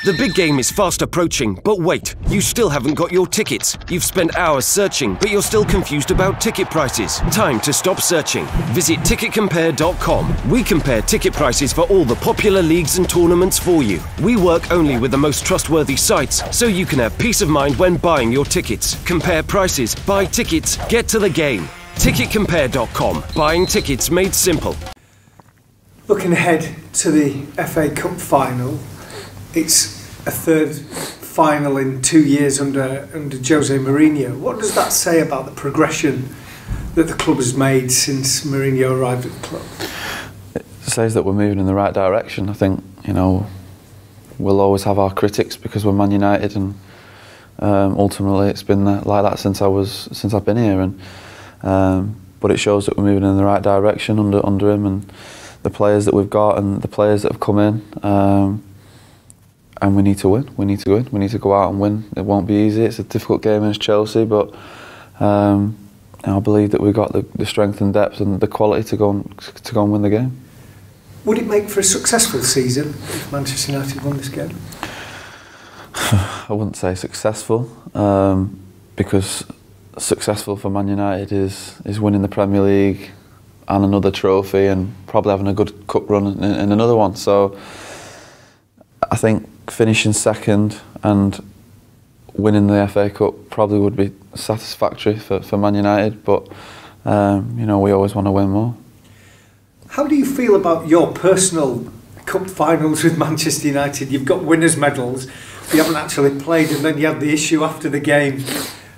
The big game is fast approaching, but wait, you still haven't got your tickets. You've spent hours searching, but you're still confused about ticket prices. Time to stop searching. Visit ticketcompare.com. We compare ticket prices for all the popular leagues and tournaments for you. We work only with the most trustworthy sites, so you can have peace of mind when buying your tickets. Compare prices, buy tickets, get to the game. Ticketcompare.com. Buying tickets made simple. Looking ahead to the FA Cup final, it's a third final in 2 years under Jose Mourinho. What does that say about the progression that the club has made since Mourinho arrived at the club? It says that we're moving in the right direction. I think, we'll always have our critics because we're Man United, and ultimately it's been like that since I've been here. But it shows that we're moving in the right direction under him, and the players that we've got and the players that have come in. And we need to win. We need to win. We need to go out and win. It won't be easy. It's a difficult game against Chelsea, but I believe that we've got the strength and depth and the quality to go and win the game. Would it make for a successful season if Manchester United won this game? I wouldn't say successful, because successful for Man United is winning the Premier League and another trophy and probably having a good cup run in another one. So I think finishing second and winning the FA Cup probably would be satisfactory for Man United, but we always want to win more. How do you feel about your personal cup finals with Manchester United? You've got winners' medals, you haven't actually played, and then you had the issue after the game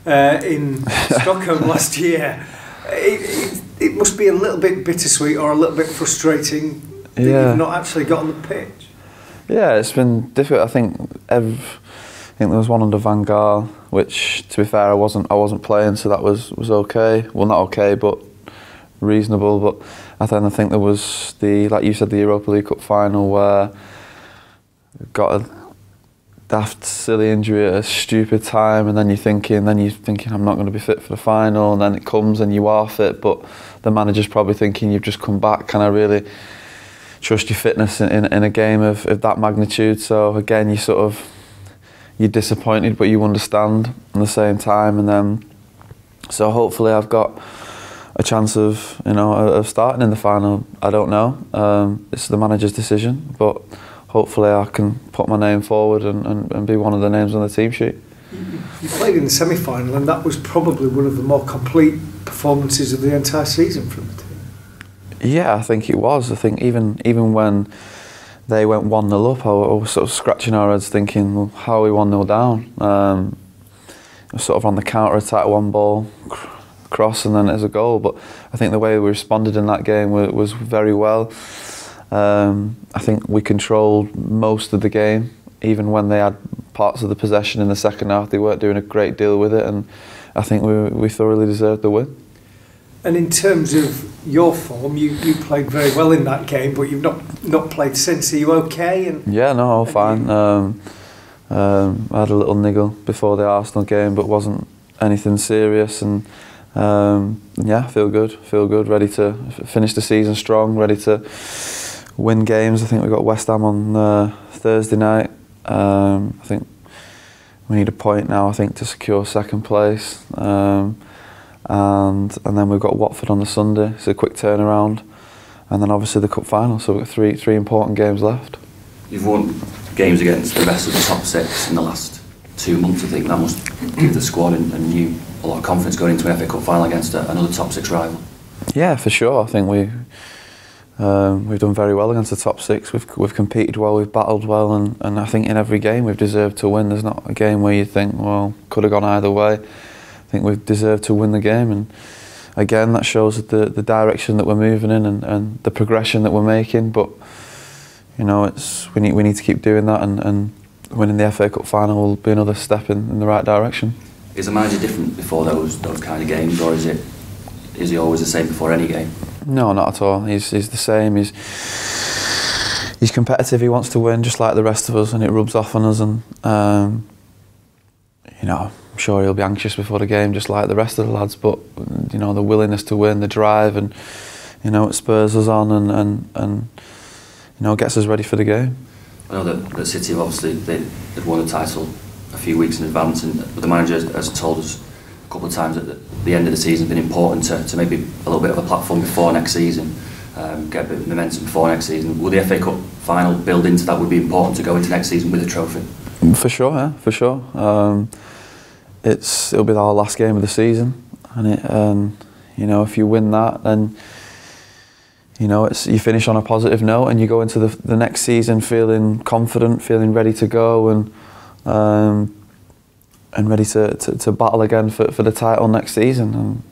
in Stockholm last year. It must be a little bit bittersweet or a little bit frustrating that you've not actually got on the pitch. Yeah, it's been difficult. I think there was one under Van Gaal, which, to be fair, I wasn't playing, so that was okay. Well, not okay, but reasonable. But I think there was like you said, the Europa League Cup final where got a daft, silly injury at a stupid time, and then you're thinking I'm not going to be fit for the final, and then it comes and you are fit, but the manager's probably thinking you've just come back. Can I really trust your fitness in a game of that magnitude? So again, you're disappointed, but you understand at the same time. And then, so hopefully I've got a chance of starting in the final. I don't know. It's the manager's decision, but hopefully I can put my name forward and be one of the names on the team sheet. You played in the semi-final, and that was probably one of the more complete performances of the entire season from the team. Yeah, I think it was. I think even when they went 1-0 up, I was sort of scratching our heads thinking, well, how are we 1-0 down? Sort of on the counter-attack, one ball, cross, and then there's a goal. But I think the way we responded in that game was very well. I think we controlled most of the game, even when they had parts of the possession in the second half. They weren't doing a great deal with it, and I think we thoroughly deserved the win. And in terms of your form, you played very well in that game, but you've not played since. Are you okay? Yeah, no, all fine. I had a little niggle before the Arsenal game, but wasn't anything serious. And feel good, ready to finish the season strong, ready to win games. I think we've got West Ham on Thursday night. I think we need a point now, I think, to secure second place. And then we've got Watford on the Sunday. It's a quick turnaround, and then obviously the cup final. So we've got three important games left. You've won games against the rest of the top six in the last 2 months. I think that must give the squad a lot of confidence going into an FA Cup final against another top six rival. Yeah, for sure. I think we've done very well against the top six. We've competed well, we've battled well, and I think in every game we've deserved to win. There's not a game where you think, well, could have gone either way. I think we've deserved to win the game, and again that shows the direction that we're moving in and the progression that we're making. But we need to keep doing that, and winning the FA Cup final will be another step in the right direction. Is the manager different before those kind of games, or is he always the same before any game? No, not at all. He's the same. He's competitive. He wants to win just like the rest of us, and it rubs off on us. And I'm sure he'll be anxious before the game, just like the rest of the lads. But the willingness to win, the drive, and it spurs us on and gets us ready for the game. I know that City have obviously they'd won the title a few weeks in advance, and the manager has told us a couple of times that the end of the season has been important to maybe a little bit of a platform before next season, get a bit of momentum before next season. Will the FA Cup final build into that? Would be important to go into next season with a trophy? For sure, yeah, for sure. It'll be our last game of the season, and you know, if you win that, then you know you finish on a positive note, and you go into the next season feeling confident, feeling ready to go, and ready to battle again for the title next season. And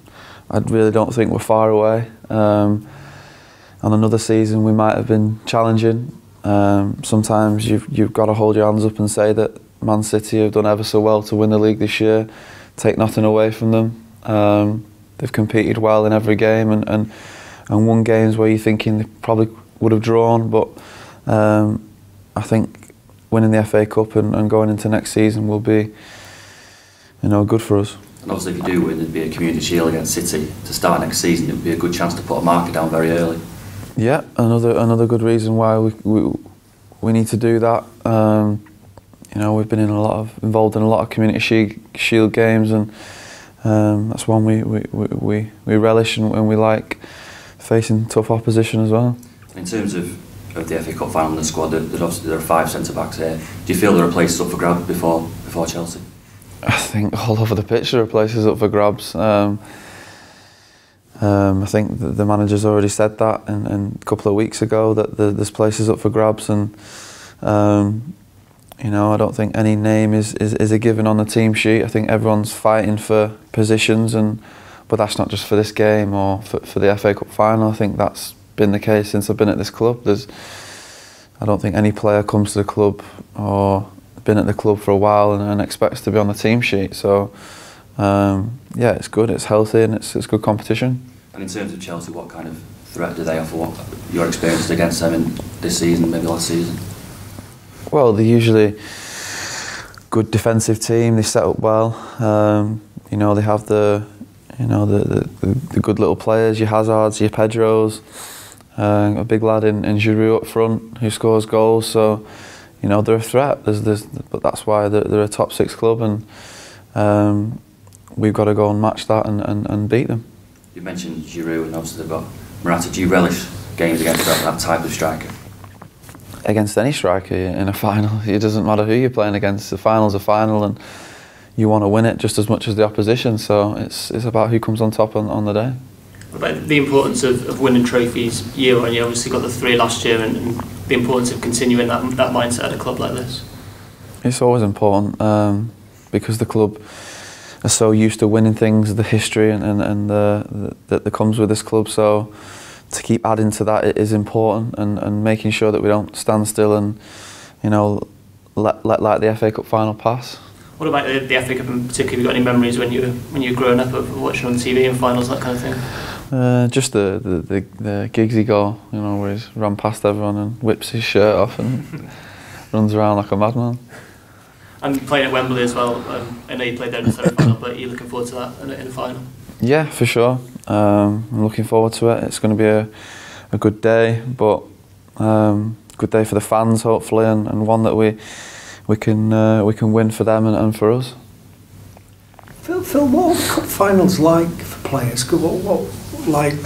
I really don't think we're far away. On another season, we might have been challenging. Sometimes you've got to hold your hands up and say that Man City have done ever so well to win the league this year. Take nothing away from them. They've competed well in every game and won games where you're thinking they probably would have drawn. But I think winning the FA Cup and going into next season will be, you know, good for us. And obviously, if you do win, there'd be a Community Shield against City to start next season. It would be a good chance to put a marker down very early. Yeah, another good reason why we need to do that. You know, we've been involved in a lot of Community Shield games, and that's one we relish and we like, facing tough opposition as well. In terms of the FA Cup final in the squad, there are 5 centre backs here. Do you feel there are places up for grabs before Chelsea? I think all over the pitch there are places up for grabs. I think the manager's already said that and a couple of weeks ago that there's places up for grabs, and you know, I don't think any name is a given on the team sheet. I think everyone's fighting for positions, but that's not just for this game or for the FA Cup final. I think that's been the case since I've been at this club. I don't think any player comes to the club or been at the club for a while and expects to be on the team sheet. So yeah, it's good, it's healthy, and it's good competition. And in terms of Chelsea, what kind of threat do they offer? What your experience against them in this season, maybe last season? Well, they're usually good defensive team. They set up well. You know, they have the good little players, your Hazards, your Pedros, a big lad in Giroud up front who scores goals. So, you know, they're a threat. But that's why they're a top 6 club, and we've got to go and match that and beat them. You mentioned Giroud, and obviously they've got Morata. Do you relish games against that type of striker? Against any striker in a final, it doesn't matter who you're playing against. The final's a final, and you want to win it just as much as the opposition. So it's about who comes on top on the day. What about the importance of winning trophies year on year? Obviously got the 3 last year, and the importance of continuing that mindset at a club like this. It's always important because the club are so used to winning things, the history and that comes with this club. So to keep adding to that, it is important, and making sure that we don't stand still and, you know, let like the FA Cup final pass. What about the FA Cup in particular? Have you got any memories when you were growing up of watching on TV and finals, that kind of thing? Just the Giggsy goal, you know, where he's run past everyone and whips his shirt off and runs around like a madman. And playing at Wembley as well. I know you played there in the semi-final, but are you looking forward to that in the final? Yeah, for sure. I'm looking forward to it. It's going to be a good day, but good day for the fans, hopefully, and one that we can win for them and for us. Phil, what are cup finals like for players? What like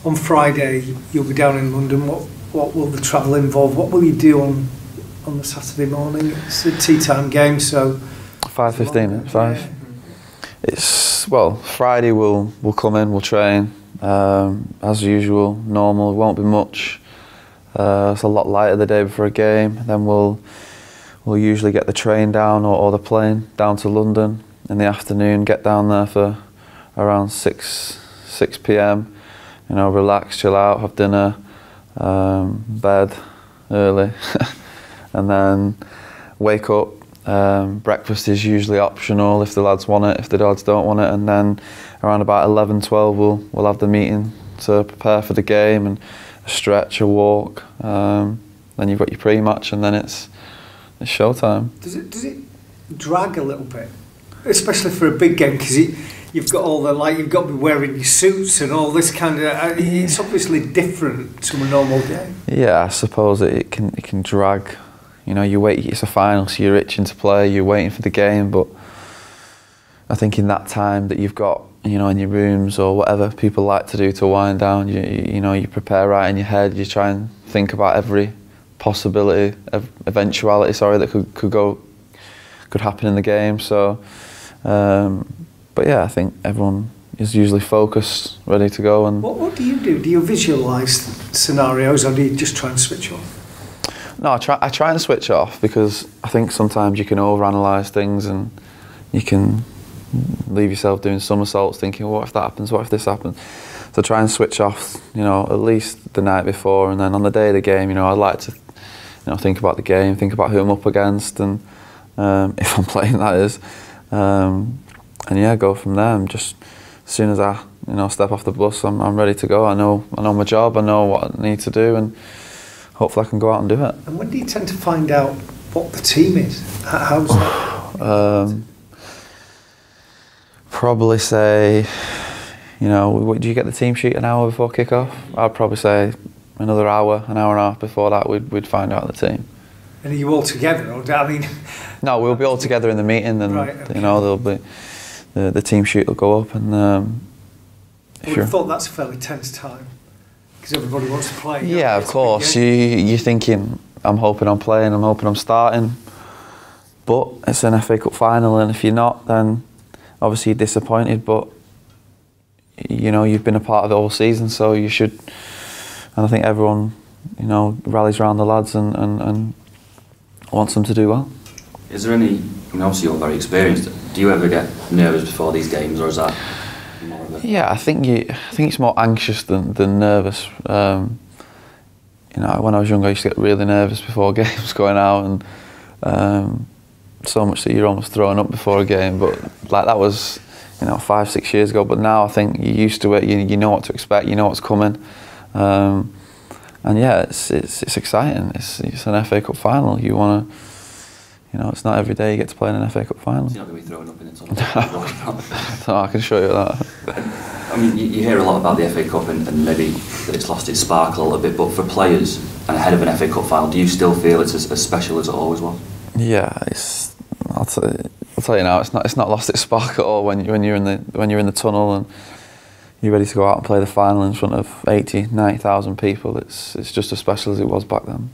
on Friday you'll be down in London. What will the travel involve? What will you do on the Saturday morning? It's a tea time game, so 5:15 at 5. It's Friday we'll come in, we'll train as usual, normal. It won't be much. It's a lot lighter the day before a game. Then we'll usually get the train down or the plane down to London in the afternoon. Get down there for around 6 p.m. You know, relax, chill out, have dinner, bed early. And then wake up. Breakfast is usually optional if the lads want it, if the lads don't want it, and then around about 11-12 we'll have the meeting to prepare for the game and a stretch, a walk. Then you've got your pre-match, and then it's showtime. Does it drag a little bit, especially for a big game, because you've got all you've got to be wearing your suits and all this kind of. It's obviously different to a normal game. Yeah, I suppose it can drag. You know, you wait. It's a final, so you're itching to play. You're waiting for the game, but I think in that time that you've got, you know, in your rooms or whatever people like to do to wind down, you know, you prepare right in your head. You try and think about every possibility, eventuality, sorry, that could happen in the game. So, but yeah, I think everyone is usually focused, ready to go. And what do you do? Do you visualise scenarios, or do you just try and switch off? No, I try and switch off, because I think sometimes you can overanalyze things and you can leave yourself doing somersaults, thinking, what if that happens? What if this happens? So try and switch off, you know, at least the night before, and then on the day of the game, you know, I'd like to, you know, think about the game, think about who I'm up against, and if I'm playing, that is, and yeah, go from there. And just as soon as I, you know, step off the bus, I'm ready to go. I know my job. I know what I need to do, and hopefully I can go out and do it. And when do you tend to find out what the team is? How's that? Probably say, you know, do you get the team sheet an hour before kick-off? I'd probably say another hour, an hour and a half before that, we'd find out the team. And are you all together? Or, I mean, no, we'll be all together in the meeting, and right, okay. You know, there'll be the team sheet will go up, and I would have thought that's a fairly tense time, because everybody wants to play. Yeah, of course. You're thinking, I'm hoping I'm playing, I'm hoping I'm starting, but it's an FA Cup final, and if you're not, then obviously you're disappointed, but you know, you've been a part of the whole season, so you should, and I think everyone, you know, rallies around the lads and wants them to do well. Is there any, I mean, obviously you're very experienced, do you ever get nervous before these games, or is that more of a... Yeah, I think it's more anxious than nervous. You know, when I was younger, I used to get really nervous before games going out, and so much that you're almost throwing up before a game, but like that was, you know, 5-6 years ago. But now I think you're used to it. You know what to expect. You know what's coming, and yeah, it's exciting. It's an FA Cup final. You want to, you know, it's not every day you get to play in an FA Cup final. You're not going to be throwing up in the tunnel. No, I can show you that. I mean, you hear a lot about the FA Cup and maybe that it's lost its sparkle a little bit, but for players and ahead of an FA Cup final, do you still feel it's as special as it always was? Yeah, I'll tell you now, it's not lost its spark at all when you're in the tunnel and you're ready to go out and play the final in front of 80,000-90,000 people. It's just as special as it was back then.